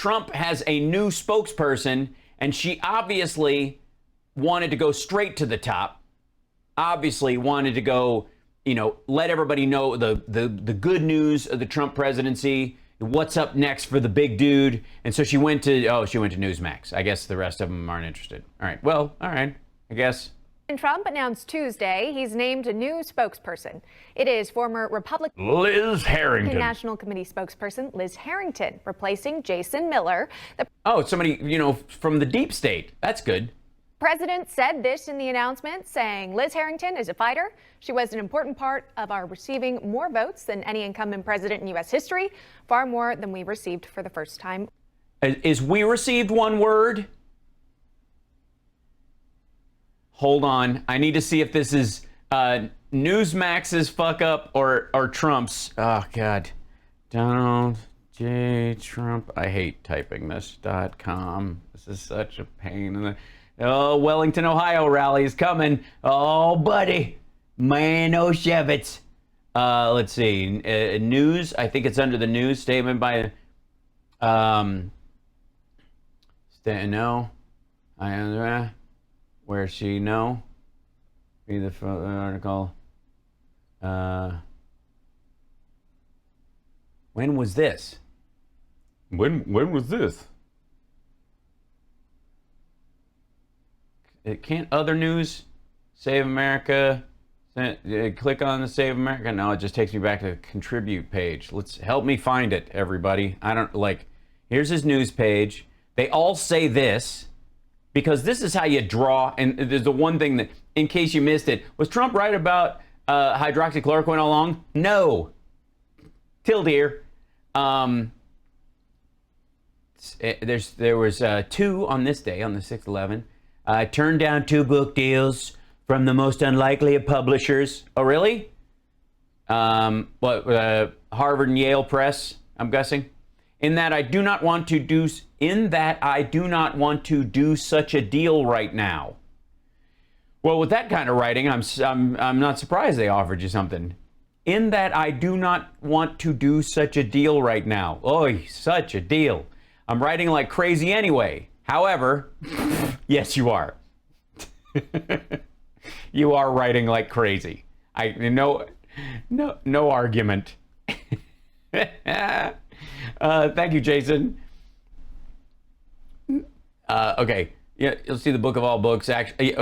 Trump has a new spokesperson, and she obviously wanted to go straight to the top. Obviously wanted to go, let everybody know the good news of the Trump presidency. What's up next for the big dude? And so she went to Newsmax. I guess the rest of them aren't interested. All right. Well, all right. I guess. Trump announced Tuesday he's named a new spokesperson. It is former Republican Liz Harrington, National Committee spokesperson Liz Harrington, replacing Jason Miller. Somebody, from the deep state. That's good. The president said this in the announcement, saying Liz Harrington is a fighter. She was an important part of our receiving more votes than any incumbent president in U.S. history, far more than we received for the first time. Is we received one word? Hold on. I need to see if this is Newsmax's fuck up or Trump's. Oh, God. Donald J. Trump. I hate typing this. .com. This is such a pain in the... Oh, Wellington, Ohio rally is coming. Oh, buddy. Man, oh, Shevitz. Let's see. News. I think it's under the news statement by... No. Where she know? Be the article. When was this? When was this? It can't other news? Save America. Click on the Save America. No, it just takes me back to the contribute page. Let's help me find it, everybody. I don't like. Here's his news page. They all say this. Because this is how you draw, and there's the one thing that, in case you missed it, was Trump right about hydroxychloroquine all along? No. Till dear. There was 2 on this day, on the 6/11. I turned down 2 book deals from the most unlikely of publishers. Oh, really? Harvard and Yale Press, I'm guessing. In that I do not want to do such a deal right now. Well, with that kind of writing, I'm not surprised they offered you something. In that I do not want to do such a deal right now. Oy, such a deal. I'm writing like crazy anyway. However, yes, you are. You are writing like crazy. No argument. Thank you, Jason. Okay. Yeah, you'll see the book of all books. Actually,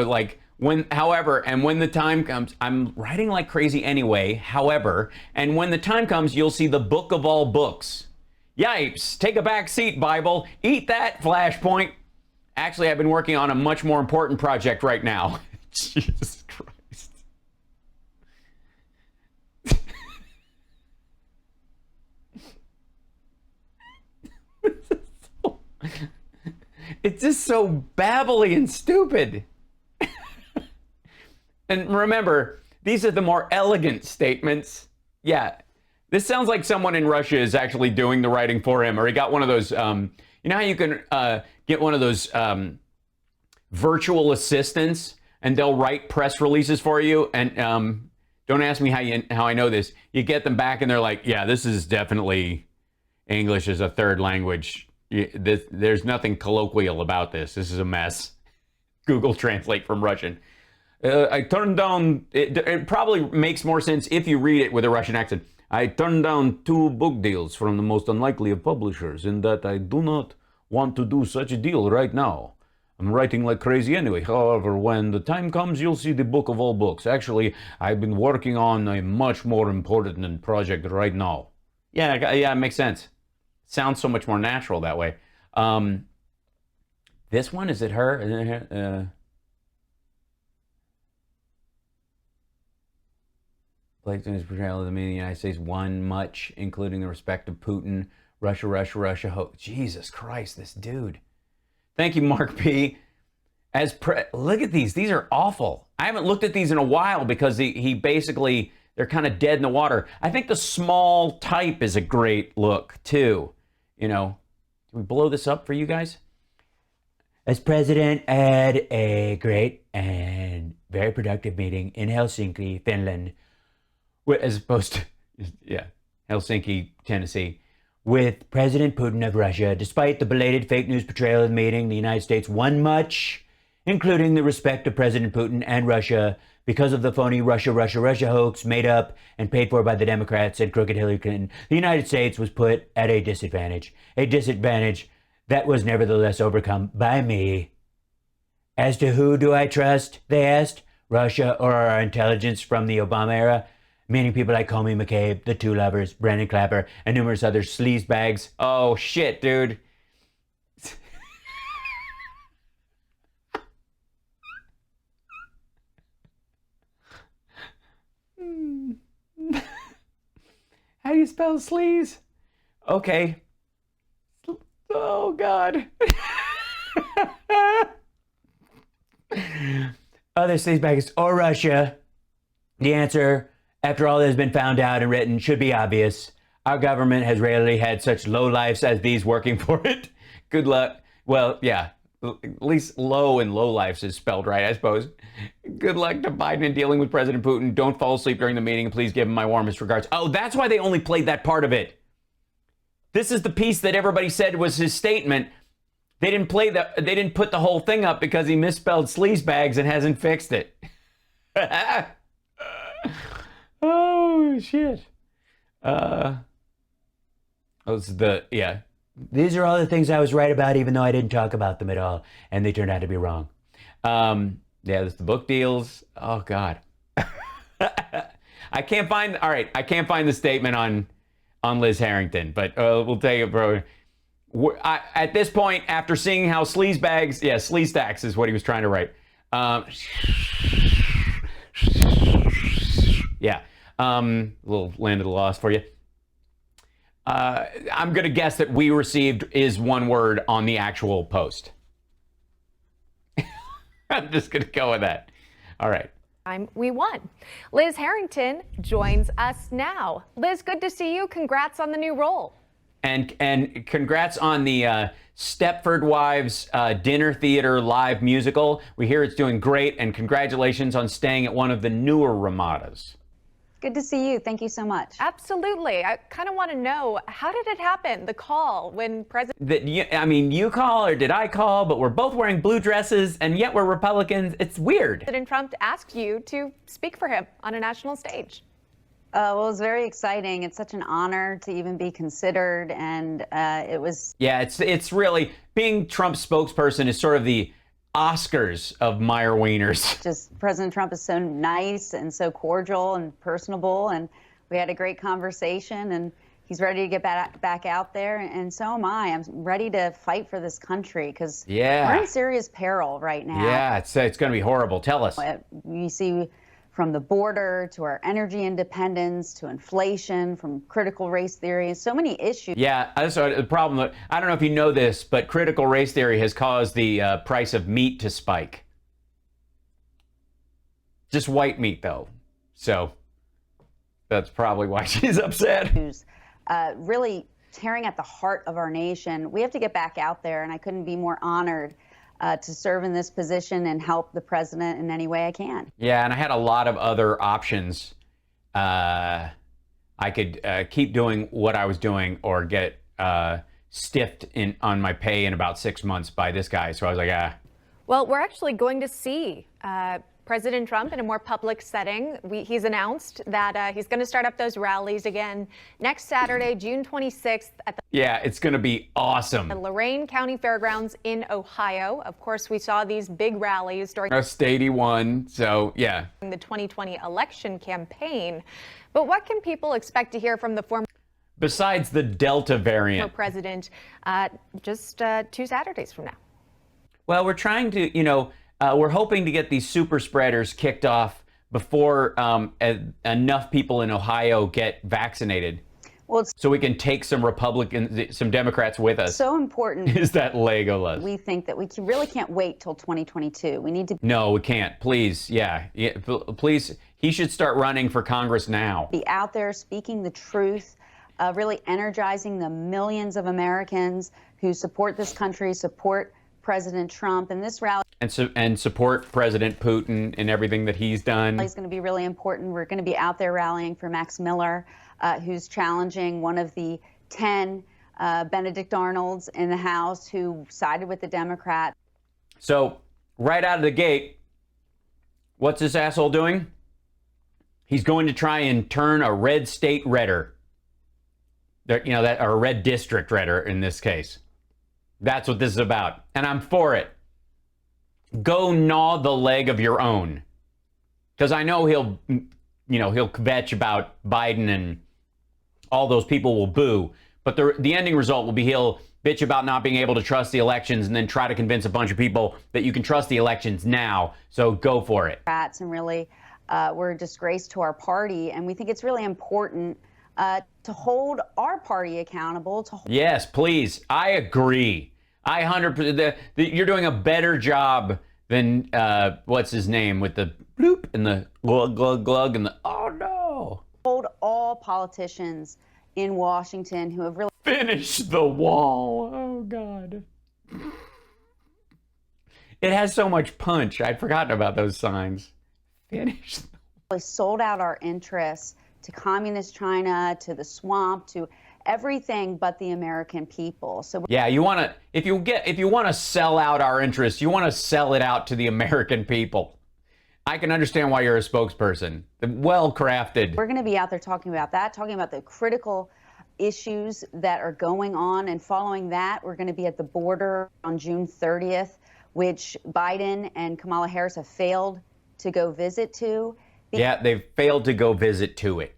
when the time comes, I'm writing like crazy anyway. However, and when the time comes, you'll see the book of all books. Yipes! Take a back seat, Bible. Eat that, Flashpoint. Actually, I've been working on a much more important project right now. Jesus Christ. It's just so babbly and stupid. And remember, these are the more elegant statements. Yeah, this sounds like someone in Russia is actually doing the writing for him, or he got one of those, you know how you can get one of those virtual assistants, and they'll write press releases for you, and don't ask me how I know this. You get them back, and they're like, yeah, this is definitely English as a third language. There's nothing colloquial about this. This is a mess. Google Translate from Russian. I turned down, it probably makes more sense if you read it with a Russian accent. I turned down 2 book deals from the most unlikely of publishers in that I do not want to do such a deal right now. I'm writing like crazy anyway. However, when the time comes, you'll see the book of all books. Actually, I've been working on a much more important project right now. Yeah, it makes sense. Sounds so much more natural that way. This one, is it her? Platon's portrayal of the meaning of the United States won much, including the respect of Putin, Russia. Jesus Christ, this dude. Thank you, Mark P. Look at these. These are awful. I haven't looked at these in a while because he basically, they're kind of dead in the water. I think the small type is a great look, too. You know, do we blow this up for you guys? As president, I had a great and very productive meeting in Helsinki, Finland, as opposed to, Helsinki, Tennessee, with President Putin of Russia. Despite the belated fake news portrayal of the meeting, the United States won much, including the respect of President Putin and Russia because of the phony Russia hoax made up and paid for by the Democrats and crooked Hillary Clinton. The United States was put at a disadvantage that was nevertheless overcome by me. As to who do I trust, they asked, Russia or our intelligence from the Obama era? Meaning people like Comey McCabe, the Two Lovers, Brandon Clapper, and numerous other sleazebags. Oh, shit, dude. How do you spell sleaze? Okay. Oh, God. Other sleazebags or Russia. The answer, after all that has been found out and written, should be obvious. Our government has rarely had such lowlifes as these working for it. Good luck. Well, yeah, at least low and lowlifes is spelled right, I suppose. Good luck to Biden in dealing with President Putin. Don't fall asleep during the meeting, and please give him my warmest regards. Oh, that's why they only played that part of it. This is the piece that everybody said was his statement. They didn't put the whole thing up because he misspelled sleazebags and hasn't fixed it. Oh, shit. These are all the things I was right about, even though I didn't talk about them at all, and they turned out to be wrong. There's the book deals. Oh, God. I can't find the statement on Liz Harrington, but we'll take it, bro. At this point, after seeing how sleazebags, sleazestacks is what he was trying to write. Little land of the lost for you. I'm going to guess that we received is one word on the actual post. I'm just going to go with that. All right. We won. Liz Harrington joins us now. Liz, good to see you. Congrats on the new role. And congrats on the Stepford Wives Dinner Theater live musical. We hear it's doing great, and congratulations on staying at one of the newer Ramadas. Good to see you. Thank you so much. Absolutely. I kind of want to know, how did it happen, the call when President... You call or did I call, but we're both wearing blue dresses, and yet we're Republicans. It's weird. President Trump asked you to speak for him on a national stage. Well, it was very exciting. It's such an honor to even be considered, and it was... Yeah, it's really... Being Trump's spokesperson is sort of the Oscars of Meyer Wieners. Just President Trump is so nice and so cordial and personable, and we had a great conversation, and he's ready to get back out there, and so am I. I'm ready to fight for this country because we're in serious peril right now. Yeah, it's going to be horrible. Tell us. We see from the border to our energy independence to inflation, from critical race theory, so many issues. Yeah, so the problem, I don't know if you know this, but critical race theory has caused the price of meat to spike. Just white meat, though. So that's probably why she's upset. Really tearing at the heart of our nation. We have to get back out there, and I couldn't be more honored to serve in this position and help the president in any way I can. Yeah, and I had a lot of other options. I could keep doing what I was doing or get stiffed on my pay in about 6 months by this guy. So I was like, ah. Well, we're actually going to see President Trump in a more public setting. He's announced that he's going to start up those rallies again next Saturday, June 26th at the it's going to be awesome. The Lorain County Fairgrounds in Ohio. Of course, we saw these big rallies during State he won, so yeah. The 2020 election campaign. But what can people expect to hear from the former besides the Delta variant president just 2 Saturdays from now? Well, we're trying to, we're hoping to get these super spreaders kicked off before enough people in Ohio get vaccinated. Well, so we can take some Republicans, some Democrats with us. So important is that Legolas. We think that we really can't wait till 2022. We need to. No, we can't. Please, please. He should start running for Congress now. Be out there speaking the truth, really energizing the millions of Americans who support this country, support President Trump, and this rally. And support President Putin in everything that he's done. It's going to be really important. We're going to be out there rallying for Max Miller, who's challenging one of the 10 Benedict Arnold's in the House who sided with the Democrats. So right out of the gate, what's this asshole doing? He's going to try and turn a red state redder. Or a red district redder in this case. That's what this is about. And I'm for it. Go gnaw the leg of your own. Because I know he'll kvetch about Biden and all those people will boo. But the ending result will be he'll bitch about not being able to trust the elections and then try to convince a bunch of people that you can trust the elections now. So go for it. And really, we're a disgrace to our party. And we think it's really important to hold our party accountable. Yes, please. I agree. I 100%. You're doing a better job than what's his name with the bloop and the glug glug glug and the oh no. Hold all politicians in Washington who have really finish the wall. Oh God. It has so much punch. I'd forgotten about those signs. Finish. Really sold out our interests to communist China, to the swamp, to everything but the American people. So yeah, you want to if you want to sell out our interests, you want to sell it out to the American people. I can understand why you're a spokesperson. Well crafted. We're going to be out there talking about that, talking about the critical issues that are going on, and following that, we're going to be at the border on June 30th, which Biden and Kamala Harris have failed to go visit to. Yeah, they've failed to go visit to it.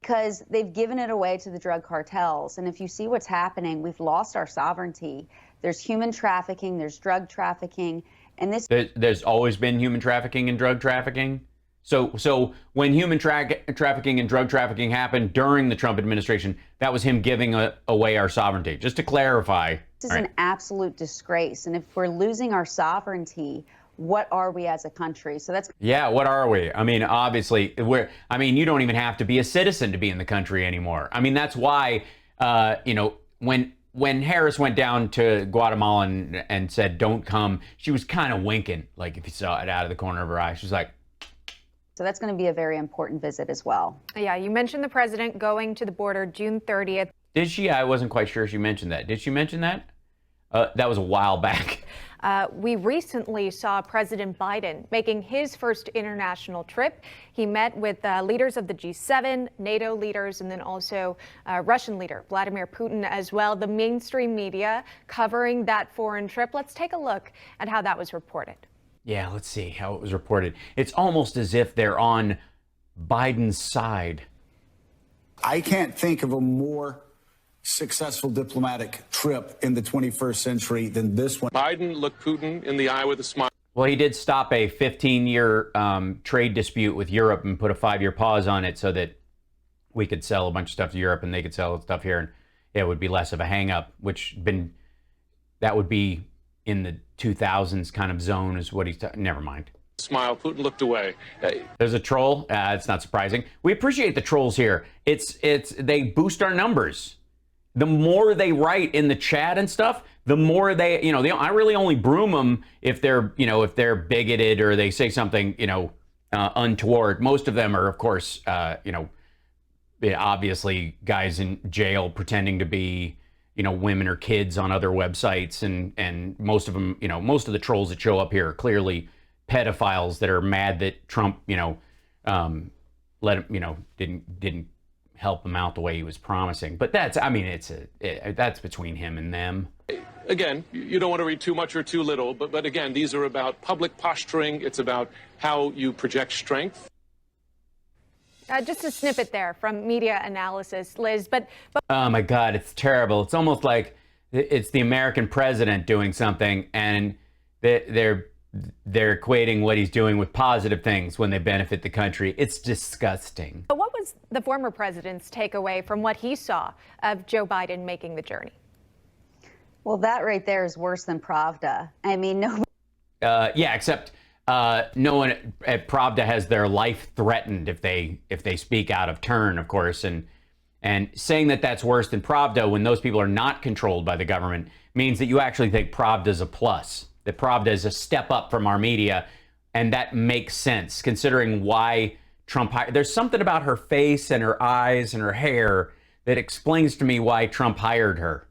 Because they've given it away to the drug cartels. And if you see what's happening, we've lost our sovereignty. There's human trafficking, there's drug trafficking, and this... There's always been human trafficking and drug trafficking? So when human trafficking and drug trafficking happened during the Trump administration, that was him giving away our sovereignty. Just to clarify. This is an absolute disgrace. And if we're losing our sovereignty, what are we as a country? So that's... Yeah, what are we? I mean, obviously, you don't even have to be a citizen to be in the country anymore. I mean, that's why, when Harris went down to Guatemala and said, don't come, she was kind of winking, like if you saw it out of the corner of her eye. She was like... So that's going to be a very important visit as well. Yeah, you mentioned the president going to the border June 30th. Did she? I wasn't quite sure she mentioned that. Did she mention that? That was a while back. We recently saw President Biden making his first international trip. He met with leaders of the G7, NATO leaders, and then also Russian leader Vladimir Putin as well. The mainstream media covering that foreign trip. Let's take a look at how that was reported. Yeah, let's see how it was reported. It's almost as if they're on Biden's side. I can't think of a more successful diplomatic trip in the 21st century than this one. Biden looked Putin in the eye with a smile. Well, he did stop a 15-year trade dispute with Europe and put a 5-year pause on it so that we could sell a bunch of stuff to Europe and they could sell stuff here, and it would be less of a hang-up, that would be in the 2000s kind of zone is what he's never mind. Smile. Putin looked away. There's a troll. It's not surprising. We appreciate the trolls here. They boost our numbers. The more they write in the chat and stuff, the more I really only broom them if they're bigoted or they say something, untoward. Most of them are, of course, obviously guys in jail pretending to be, women or kids on other websites, and most of them, most of the trolls that show up here are clearly pedophiles that are mad that Trump, let him, didn't help him out the way he was promising. But that's between him and them. Again, you don't want to read too much or too little, but again, these are about public posturing. It's about how you project strength. Just a snippet there from media analysis, Liz. But oh my God, it's terrible. It's almost like it's the American president doing something, and they're equating what he's doing with positive things when they benefit the country. It's disgusting. But what was the former president's takeaway from what he saw of Joe Biden making the journey? Well, that right there is worse than Pravda. I mean, no. Yeah, except no one at Pravda has their life threatened if they speak out of turn, of course, and saying that that's worse than Pravda when those people are not controlled by the government means that you actually think Pravda's a plus. That Pravda is a step up from our media, and that makes sense considering why Trump. There's something about her face and her eyes and her hair that explains to me why Trump hired her.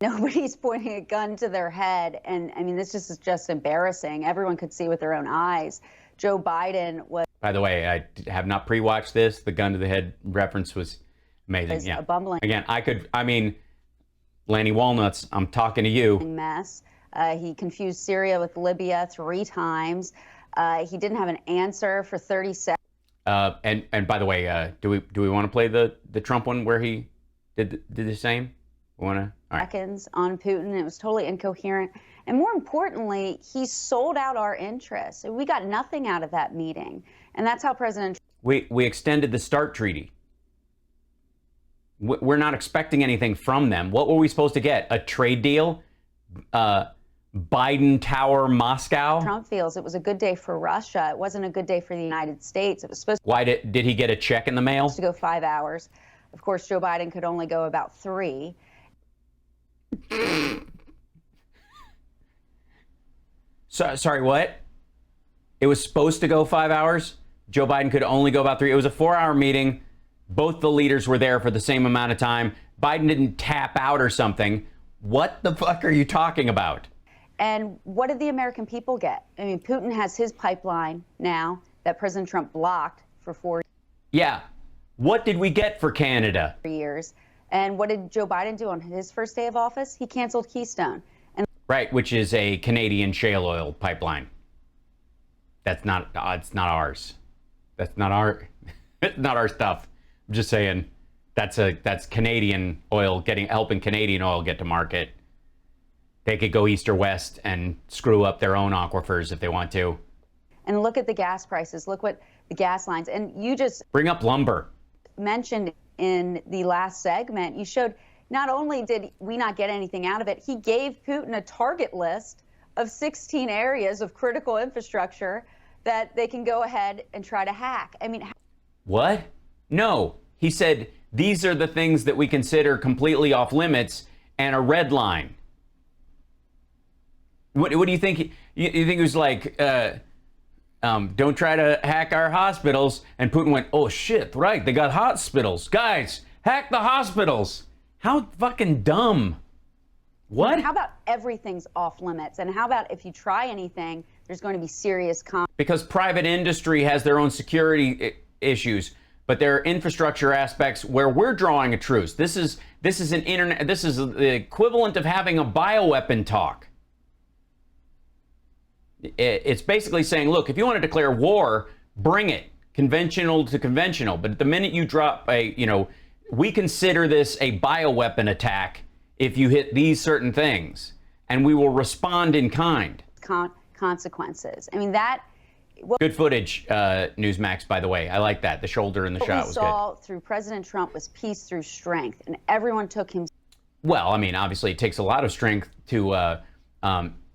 Nobody's pointing a gun to their head. And I mean, this is just embarrassing. Everyone could see with their own eyes. Joe Biden was. By the way, I have not pre-watched this. The gun to the head reference was amazing. Yeah. A bumbling. Again, Lanny Walnuts, I'm talking to you. Mess. He confused Syria with Libya 3 times. He didn't have an answer for 30 seconds. And by the way, do we want to play the Trump one where he did the same? We want to? All right. Seconds on Putin. It was totally incoherent. And more importantly, he sold out our interests. We got nothing out of that meeting. And that's how President. We extended the START treaty. We're not expecting anything from them. What were we supposed to get? A trade deal? Biden Tower, Moscow? Trump feels it was a good day for Russia. It wasn't a good day for the United States. It was supposed Why did he get a check in the mail? to go 5 hours. Of course, Joe Biden could only go about 3. Sorry, what? It was supposed to go 5 hours? Joe Biden could only go about 3. It was a 4-hour meeting. Both the leaders were there for the same amount of time. Biden didn't tap out or something. What the fuck are you talking about? And what did the American people get? I mean, Putin has his pipeline now that President Trump blocked for 4 Yeah. What did we get for Canada? years. And what did Joe Biden do on his first day of office? He canceled Keystone. And Right, which is a Canadian shale oil pipeline. That's not, it's not ours. That's not not our stuff. I'm just saying that's Canadian oil helping Canadian oil get to market. They could go east or west and screw up their own aquifers if they want to. And look at the gas prices. Look what the gas lines. And you just Bring up lumber. mentioned in the last segment, you showed not only did we not get anything out of it, he gave Putin a target list of 16 areas of critical infrastructure that they can go ahead and try to hack. I mean, What? No. He said, these are the things that we consider completely off limits and a red line. What do you think? You think it was like, don't try to hack our hospitals? And Putin went, oh shit, right, they got hospitals. Guys, hack the hospitals. How fucking dumb. What? how about everything's off limits? And how about if you try anything, there's going to be serious Because private industry has their own security issues, but there are infrastructure aspects where we're drawing a truce. This is an internet. This is the equivalent of having a bioweapon talk. It's basically saying, look, if you want to declare war, bring it, conventional to conventional. But at the minute you drop we consider this a bioweapon attack if you hit these certain things, and we will respond in kind. consequences. I mean, that. Good footage, Newsmax, by the way. I like that. The shoulder in the shot was good. What we saw through President Trump was peace through strength, and everyone took him. Well, I mean, obviously it takes a lot of strength to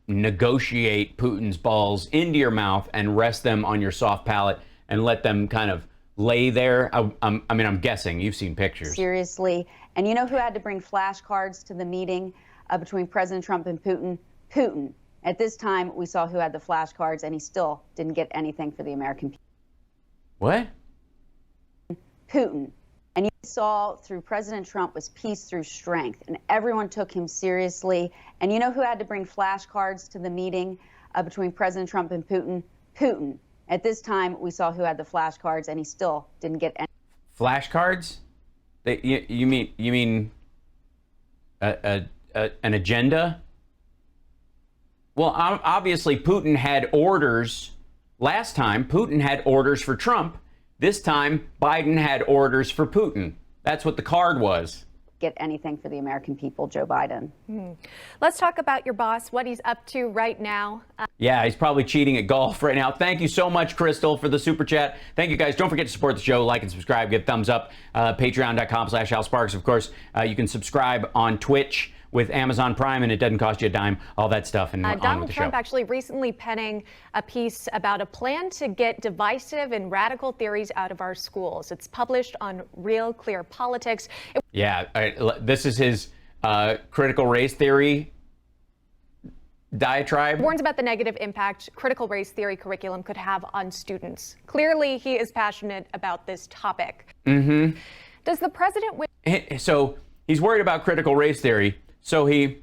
negotiate Putin's balls into your mouth and rest them on your soft palate and let them kind of lay there. I'm guessing you've seen pictures. Seriously. And you know who had to bring flashcards to the meeting between President Trump and Putin? Putin. At this time, we saw who had the flashcards, and he still didn't get anything for the American people. What? Putin. And you saw through President Trump was peace through strength, and everyone took him seriously. And you know who had to bring flashcards to the meeting between President Trump and Putin? Putin. At this time, we saw who had the flashcards, and he still didn't get any. Flashcards? You mean an agenda? Well, obviously Putin had orders. Last time, Putin had orders for Trump. This time, Biden had orders for Putin. That's what the card was. Get anything for the American people, Joe Biden. Let's talk about your boss, what he's up to right now. Yeah, he's probably cheating at golf right now. Thank you so much, Crystal, for the super chat. Thank you, guys. Don't forget to support the show. Like and subscribe. Give thumbs up. Patreon.com/AlSparks. Of course, you can subscribe on Twitch with Amazon Prime, and it doesn't cost you a dime. All that stuff, and on with Donald the Trump show. actually recently penning a piece about a plan to get divisive and radical theories out of our schools. It's published on Real Clear Politics. Yeah, this is his critical race theory diatribe. Warns about the negative impact critical race theory curriculum could have on students. Clearly, he is passionate about this topic. Does the president So he's worried about critical race theory. So he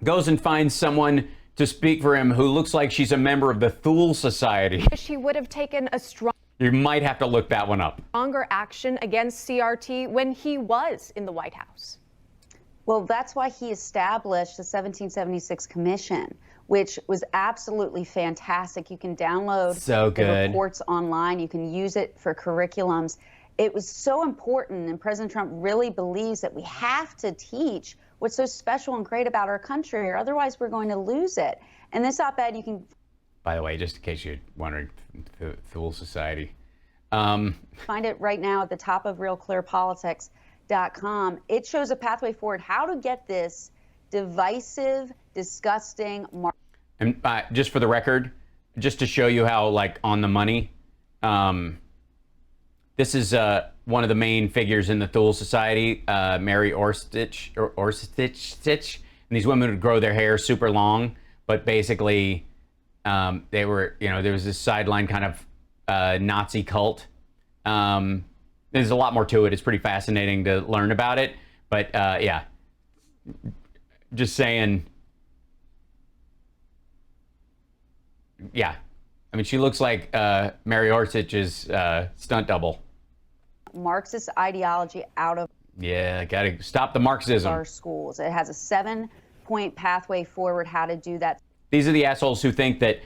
goes and finds someone to speak for him who looks like she's a member of the Thule Society. wish he would have taken a You might have to look that one up. stronger action against CRT when he was in the White House? Well, that's why he established the 1776 Commission, which was absolutely fantastic. You can download So the good. reports online. You can use it for curriculums. It was so important, and President Trump really believes that we have to teach what's so special and great about our country, or otherwise we're going to lose it. And this op-ed you can By the way, just in case you're wondering, Thule Society. find it right now at the top of realclearpolitics.com. It shows a pathway forward, how to get this divisive, disgusting. And just for the record, just to show you how, like, on the money, this is one of the main figures in the Thule Society, Mary Orstich, and these women would grow their hair super long, but basically they were, there was this sideline kind of Nazi cult. There's a lot more to it. It's pretty fascinating to learn about it, but yeah, just saying. Yeah, I mean, she looks like Mary Orstich's stunt double. Marxist ideology out of Yeah, gotta stop the Marxism. our schools. It has a 7-point pathway forward how to do that. These are the assholes who think that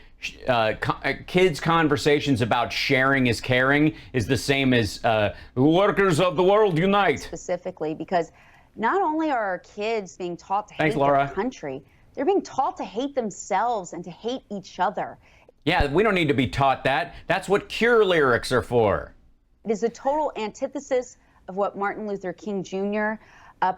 kids' conversations about sharing is caring is the same as workers of the world unite. Specifically, because not only are our kids being taught to Thanks, hate Laura. their country, they're being taught to hate themselves and to hate each other. Yeah, we don't need to be taught that. That's what Cure lyrics are for. It is a total antithesis of what Martin Luther King Jr.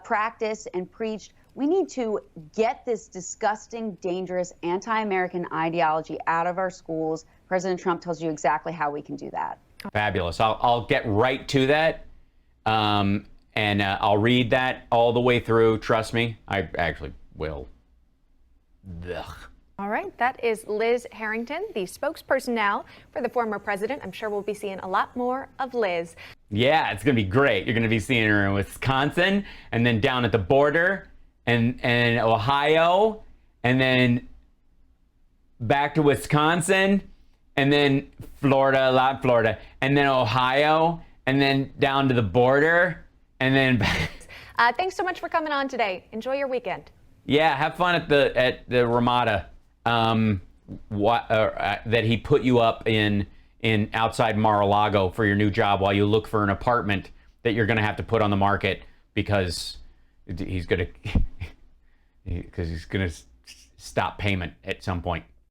Practiced and preached. We need to get this disgusting, dangerous, anti-American ideology out of our schools. President Trump tells you exactly how we can do that. Fabulous. I'll get right to that. And I'll read that all the way through. Trust me, I actually will. Ugh. All right, that is Liz Harrington, the spokesperson now for the former president. I'm sure we'll be seeing a lot more of Liz. Yeah, it's going to be great. You're going to be seeing her in Wisconsin, and then down at the border, and Ohio, and then back to Wisconsin, and then Florida, and then Ohio, and then down to the border, and then back. Thanks so much for coming on today. Enjoy your weekend. Yeah, have fun at the Ramada. That he put you up in outside Mar-a-Lago for your new job while you look for an apartment that you're going to have to put on the market because he's going to stop payment at some point.